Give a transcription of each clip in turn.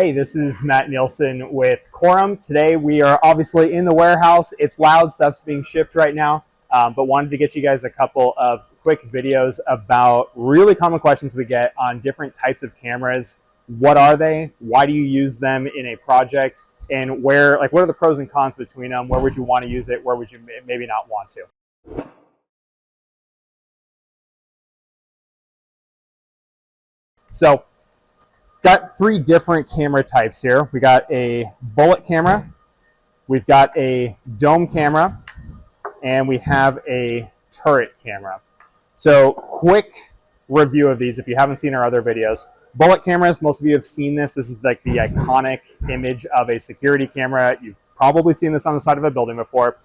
Hey, this is Matt Nielsen with Coram. Today we are obviously in the warehouse. It's loud, stuff's being shipped right now, but wanted to get you guys a couple of quick videos about really common questions we get on different types of cameras. What are they? Why do you use them in a project? And what are the pros and cons between them? Where would you want to use it? Where would you maybe not want to? So, got three different camera types here. We got a bullet camera, we've got a dome camera, and we have a turret camera. So quick review of these if you haven't seen our other videos. Bullet cameras, most of you have seen this. This is like the iconic image of a security camera. You've probably seen this on the side of a building before.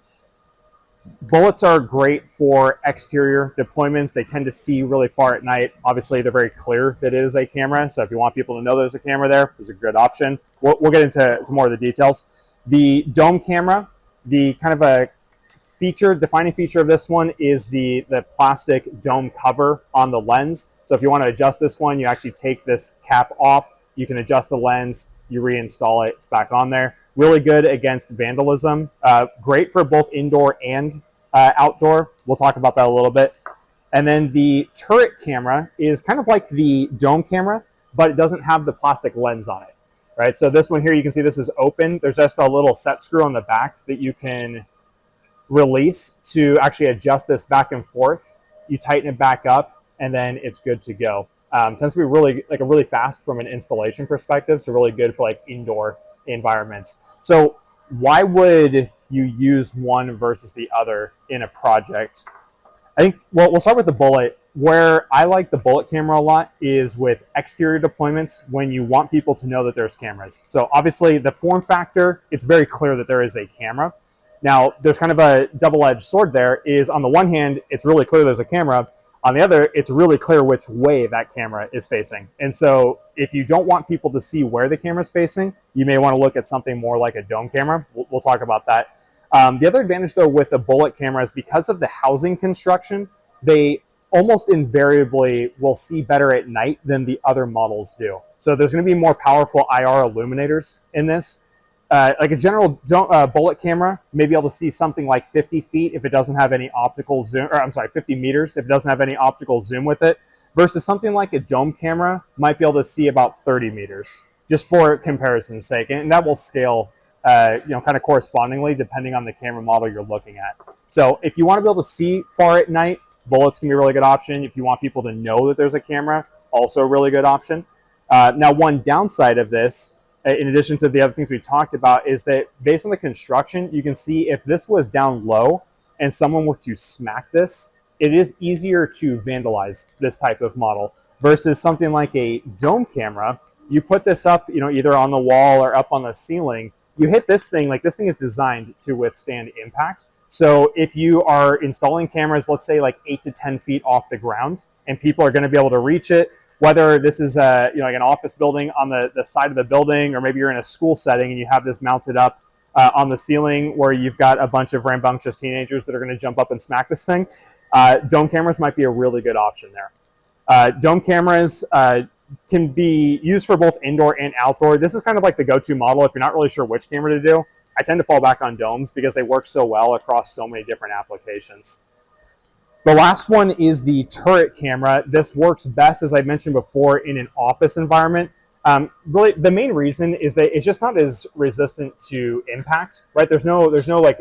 Bullets are great for exterior deployments. They tend to see really far at night. Obviously, they're very clear that it is a camera. So if you want people to know there's a camera there, it's a good option. We'll get into more of the details. The dome camera, the kind of a defining feature of this one is the plastic dome cover on the lens. So if you want to adjust this one, you actually take this cap off. You can adjust the lens, you reinstall it, it's back on there. Really good against vandalism. Great for both indoor and outdoor. We'll talk about that a little bit. And then the turret camera is kind of like the dome camera, but it doesn't have the plastic lens on it, right? So this one here, you can see this is open. There's just a little set screw on the back that you can release to actually adjust this back and forth. You tighten it back up, and then it's good to go. Tends to be really fast from an installation perspective, so really good for like indoor environments. So why would you use one versus the other in a project? I think, well, we'll start with the bullet. Where I like the bullet camera a lot is with exterior deployments when you want people to know that there's cameras. So obviously the form factor, it's very clear that there is a camera. Now, there's kind of a double-edged sword there is on the one hand, it's really clear there's a camera. On the other, it's really clear which way that camera is facing. And so if you don't want people to see where the camera is facing, you may want to look at something more like a dome camera. We'll talk about that. The other advantage, though, with a bullet camera is because of the housing construction, they almost invariably will see better at night than the other models do. So there's going to be more powerful IR illuminators in this. Like a general bullet camera may be able to see something like 50 feet if it doesn't have any optical zoom, or I'm sorry, 50 meters if it doesn't have any optical zoom with it, versus something like a dome camera might be able to see about 30 meters, just for comparison's sake. And that will scale, kind of correspondingly depending on the camera model you're looking at. So if you want to be able to see far at night, bullets can be a really good option. If you want people to know that there's a camera, also a really good option. Now, one downside of this, in addition to the other things we talked about, is that based on the construction, you can see if this was down low and someone were to smack this, it is easier to vandalize this type of model versus something like a dome camera. You put this up, either on the wall or up on the ceiling, you hit this thing, like this thing is designed to withstand impact. So if you are installing cameras, let's say like 8 to 10 feet off the ground, and people are going to be able to reach it, whether this is like an office building on the side of the building, or maybe you're in a school setting and you have this mounted up on the ceiling where you've got a bunch of rambunctious teenagers that are going to jump up and smack this thing, dome cameras might be a really good option there. Dome cameras can be used for both indoor and outdoor. This is kind of like the go-to model if you're not really sure which camera to do. I tend to fall back on domes because they work so well across so many different applications. The last one is the turret camera. This works best, as I mentioned before, in an office environment. Really, the main reason is that it's just not as resistant to impact, right? There's no like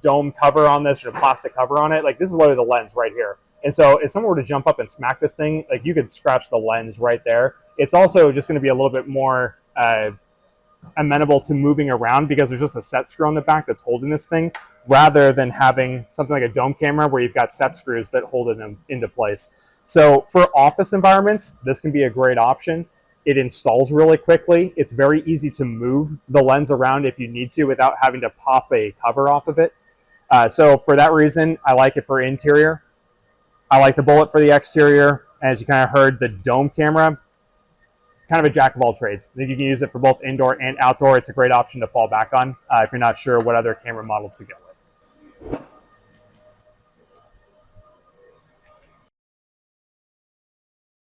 dome cover on this or plastic cover on it. Like this is literally the lens right here. And so if someone were to jump up and smack this thing, like you could scratch the lens right there. It's also just going to be a little bit more amenable to moving around because there's just a set screw on the back that's holding this thing, rather than having something like a dome camera where you've got set screws that hold it into place. So for office environments, this can be a great option. It installs really quickly. It's very easy to move the lens around if you need to without having to pop a cover off of it. So for that reason, I like it for interior. I like the bullet for the exterior. As you kind of heard, the dome camera, kind of a jack of all trades. I think you can use it for both indoor and outdoor. It's a great option to fall back on if you're not sure what other camera model to go with.